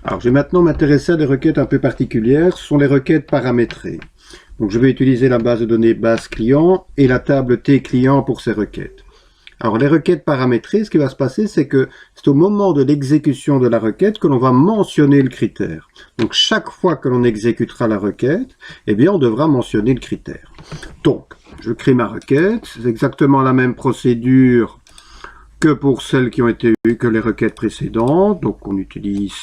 Alors, je vais maintenant m'intéresser à des requêtes un peu particulières. Ce sont les requêtes paramétrées. Donc, je vais utiliser la base de données base client et la table T client pour ces requêtes. Alors, les requêtes paramétrées, ce qui va se passer, c'est que c'est au moment de l'exécution de la requête que l'on va mentionner le critère. Donc, chaque fois que l'on exécutera la requête, eh bien, on devra mentionner le critère. Donc, je crée ma requête. C'est exactement la même procédure que pour celles qui ont été eues que les requêtes précédentes. Donc, on utilise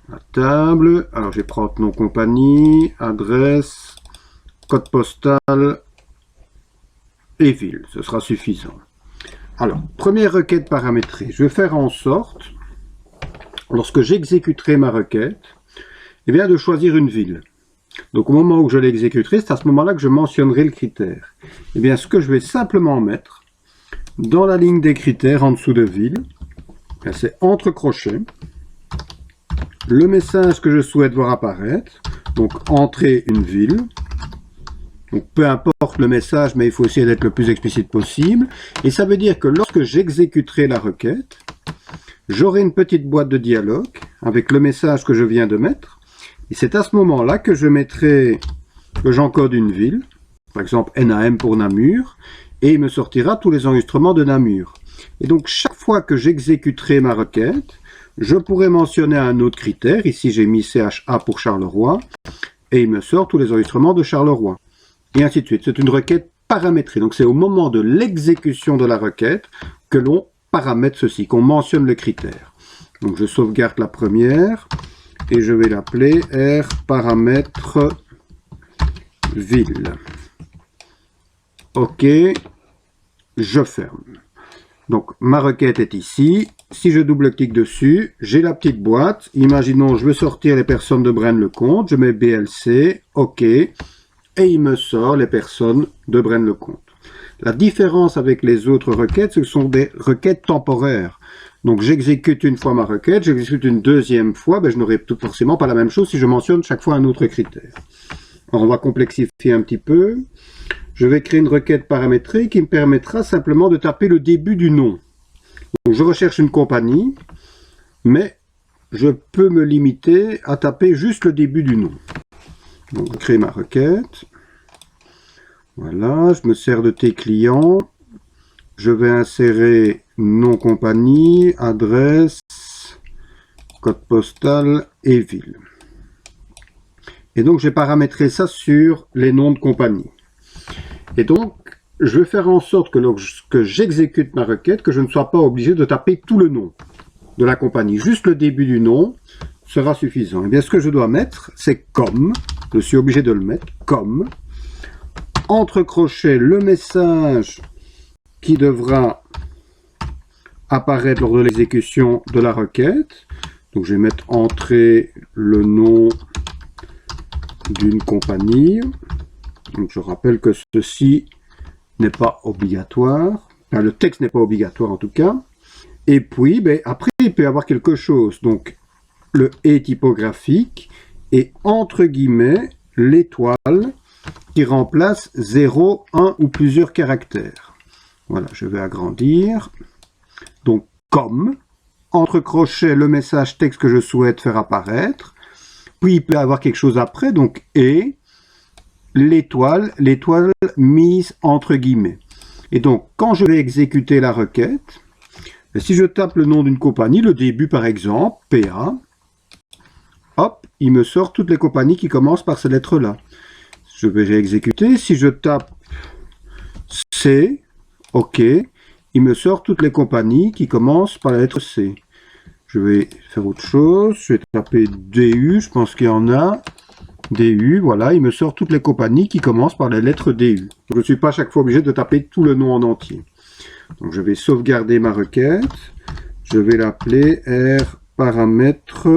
la table. Alors, je vais prendre nom compagnie, adresse, code postal et ville. Ce sera suffisant. Alors, première requête paramétrée. Je vais faire en sorte, lorsque j'exécuterai ma requête, eh bien, de choisir une ville. Donc, au moment où je l'exécuterai, c'est à ce moment-là que je mentionnerai le critère. Eh bien, ce que je vais simplement mettre dans la ligne des critères en dessous de ville, c'est entre crochets, le message que je souhaite voir apparaître, donc entrer une ville. Donc peu importe le message, mais il faut essayer d'être le plus explicite possible. Et ça veut dire que lorsque j'exécuterai la requête, j'aurai une petite boîte de dialogue avec le message que je viens de mettre. Et c'est à ce moment-là que je mettrai, que j'encode une ville, par exemple NAM pour Namur, et il me sortira tous les enregistrements de Namur. Et donc chaque fois que j'exécuterai ma requête, je pourrai mentionner un autre critère. Ici j'ai mis CHA pour Charleroi, et il me sort tous les enregistrements de Charleroi. Et ainsi de suite. C'est une requête paramétrée. Donc c'est au moment de l'exécution de la requête que l'on paramètre ceci, qu'on mentionne le critère. Donc je sauvegarde la première et je vais l'appeler R paramètre ville. OK, je ferme. Donc ma requête est ici. Si je double-clique dessus, j'ai la petite boîte. Imaginons, je veux sortir les personnes de Braine-le-Comte. Je mets BLC, OK. Et il me sort les personnes de Braine-le-Comte. La différence avec les autres requêtes, ce sont des requêtes temporaires. Donc j'exécute une fois ma requête, j'exécute une deuxième fois, je n'aurai forcément pas la même chose si je mentionne chaque fois un autre critère. Alors on va complexifier un petit peu. Je vais créer une requête paramétrée qui me permettra simplement de taper le début du nom. Donc je recherche une compagnie, mais je peux me limiter à taper juste le début du nom. Donc, je crée ma requête. Voilà, je me sers de T client. Je vais insérer nom compagnie, adresse, code postal et ville. Et donc, j'ai paramétré ça sur les noms de compagnie. Et donc, je vais faire en sorte que lorsque j'exécute ma requête, que je ne sois pas obligé de taper tout le nom de la compagnie. Juste le début du nom sera suffisant. Et bien, ce que je dois mettre, c'est comme. Je suis obligé de le mettre comme. Entre crochets, le message qui devra apparaître lors de l'exécution de la requête. Donc, je vais mettre entrer le nom d'une compagnie. Donc, je rappelle que ceci n'est pas obligatoire. Enfin, le texte n'est pas obligatoire en tout cas. Et puis, après, il peut y avoir quelque chose. Donc, le « et » typographique et entre guillemets l'étoile qui remplace 0, 1 ou plusieurs caractères. Voilà, je vais agrandir. Donc, comme, entre crochets, le message texte que je souhaite faire apparaître. Puis, il peut y avoir quelque chose après, donc « et », l'étoile mise entre guillemets. Et donc, quand je vais exécuter la requête, si je tape le nom d'une compagnie, le début par exemple, PA, hop, il me sort toutes les compagnies qui commencent par ces lettres-là. Je vais réexécuter. Si je tape C, OK, il me sort toutes les compagnies qui commencent par la lettre C. Je vais faire autre chose. Je vais taper DU, je pense qu'il y en a. DU, voilà, il me sort toutes les compagnies qui commencent par la lettre DU. Je ne suis pas à chaque fois obligé de taper tout le nom en entier. Donc je vais sauvegarder ma requête. Je vais l'appeler R paramètre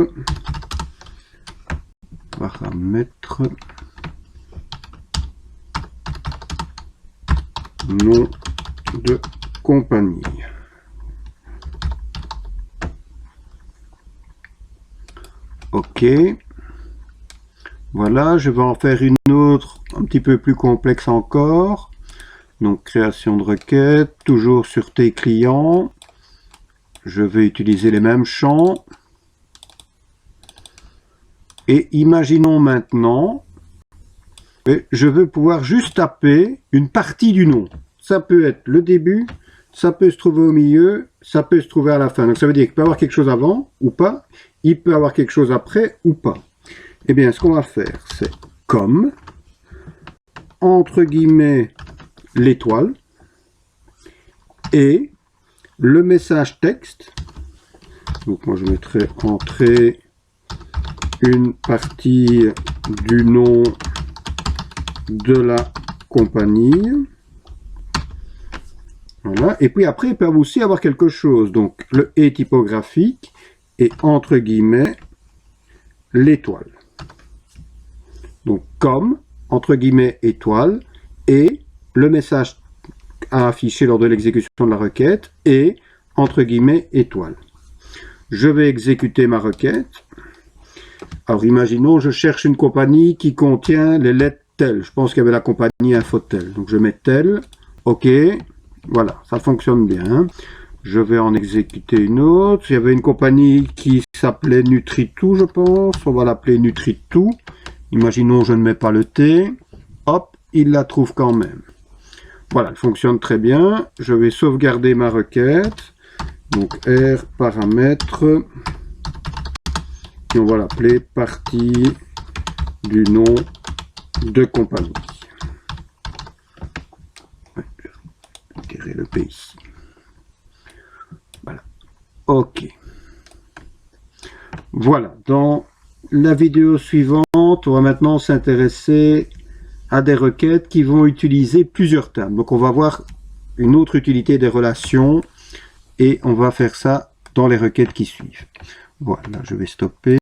nom de compagnie. OK. Voilà, je vais en faire une autre un petit peu plus complexe encore. Donc création de requête, toujours sur T client. Je vais utiliser les mêmes champs. Et imaginons maintenant, je veux pouvoir juste taper une partie du nom. Ça peut être le début, ça peut se trouver au milieu, ça peut se trouver à la fin. Donc ça veut dire qu'il peut y avoir quelque chose avant ou pas, il peut y avoir quelque chose après ou pas. Eh bien, ce qu'on va faire, c'est comme, entre guillemets, l'étoile, et le message texte. Donc moi je mettrai entrer une partie du nom de la compagnie. Voilà. Et puis après, ils peuvent aussi avoir quelque chose. Donc le et typographique et entre guillemets l'étoile. Donc comme, entre guillemets, étoile, et le message à afficher lors de l'exécution de la requête, et, entre guillemets, étoile. Je vais exécuter ma requête. Alors imaginons, je cherche une compagnie qui contient les lettres telles. Je pense qu'il y avait la compagnie Infotel. Donc je mets telle, ok, voilà, ça fonctionne bien. Je vais en exécuter une autre. Il y avait une compagnie qui s'appelait Nutritou, je pense. On va l'appeler Nutritou. Imaginons, je ne mets pas le T. Hop, il la trouve quand même. Voilà, elle fonctionne très bien. Je vais sauvegarder ma requête. Donc R paramètres. Et on va l'appeler partie du nom de compagnie. Je vais le P ici. Voilà. OK. Voilà. Dans la vidéo suivante, on va maintenant s'intéresser à des requêtes qui vont utiliser plusieurs tables. Donc on va voir une autre utilité des relations et on va faire ça dans les requêtes qui suivent. Voilà, je vais stopper.